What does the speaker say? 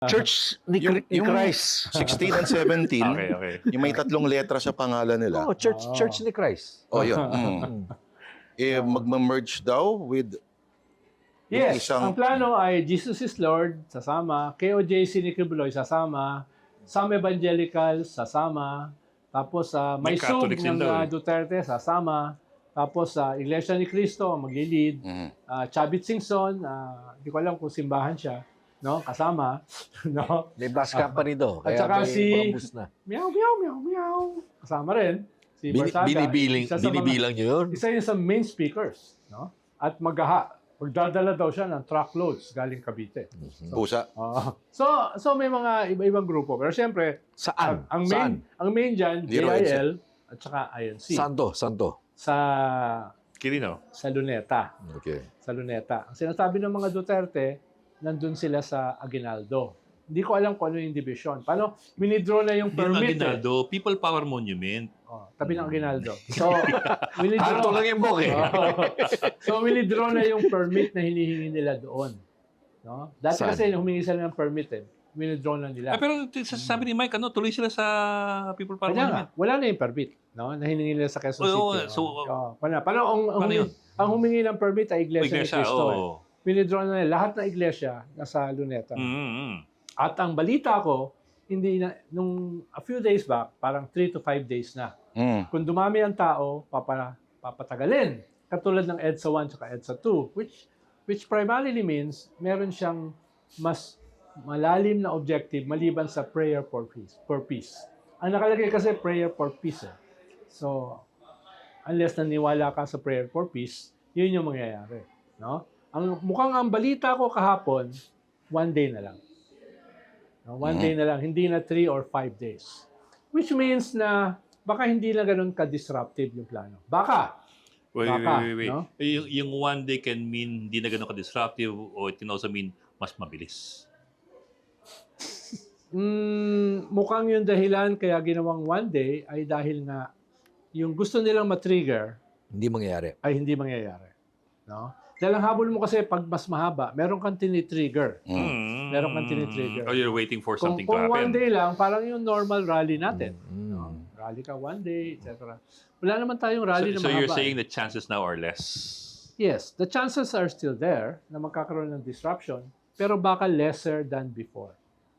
Church ni Christ. 16 and 17, Okay. yung may tatlong letra sa pangalan nila. Oh, Church ni Christ. Oh, yun. Magma-merge daw with Yes, isang- ang plano ay Jesus is Lord, sasama. KOJC ni Kibuloy, sasama. Some Evangelicals, sasama. Tapos may May sub Catholics ng din daw, Duterte, sasama. Tapos Iglesia ni Cristo, maglilid. Chavit Singson, hindi ko alam kung simbahan siya. No, kasama. No? May bus company do. At Kaya saka may si- mga bus na. Meow, meow, meow, meow. Kasama rin. Si Barsaga. Binibilang nyo yun? Isa yun sa main speakers. No? At magdadala daw siya ng truckloads galing Cavite. pusa. So may mga iba-ibang grupo. Pero siyempre, Saan? ang Saan? main dyan, Zero JIL at saka INC. Santo. Sa Luneta. Okay. Sa Luneta. Ang sinasabi ng mga Duterte, nandun sila sa Aguinaldo. Hindi ko alam kung ano yung division. Paano? Winidraw na yung Hindi yung permit. Aguinaldo, People Power Monument. Tabi ng Aguinaldo. So, winidraw. Alto lang yung book eh. So, winidraw na yung permit na hinihingi nila doon. No? Dati Saan? kasi humingi sila ng permit winidraw na nila. Pero sabi ni Mike, tuloy sila sa People Power Kaya nga, Monument. wala na yung permit. No? Na hiningi nila sa Quezon Oo, City. so, Paano yun? ang humingi ng permit ay Iglesia ni Iglesia, Cristo. oo. Winidraw na nila. Lahat ng iglesia nasa Luneta. At ang balita ko, nung a few days back, parang 3 to 5 days na. Kung dumami ang tao, papatagalin. Katulad ng EDSA 1 at EDSA 2, which primarily means meron siyang mas malalim na objective maliban sa prayer for peace. Ang nakalagay kasi prayer for peace. So, unless naniwala ka sa prayer for peace, yun yung mangyayari. No? Mukhang ang balita ko kahapon, 1 day na lang. No, 1 day na lang, hindi na 3 or 5 days. Which means na baka hindi na ganun ka-disruptive yung plano. Baka. Wait. no? Yung 1 day can mean hindi na ganun ka-disruptive or it can also mean mas mabilis. Mukhang yung dahilan kaya ginawang 1 day ay dahil nga yung gusto nilang matrigger Hindi mangyayari. ay hindi mangyayari. No? Dahil ang habol mo kasi pag mas mahaba, meron kang tinitrigger. Meron kang tinitrigger. Oh, you're waiting for Kung something to 1 happen. day lang, parang yung normal rally natin. No? Rally ka 1 day, etc. Wala naman tayong rally na So mahaba. you're saying the chances now are less? Yes, the chances are still there na magkakaroon ng disruption, pero baka lesser than before.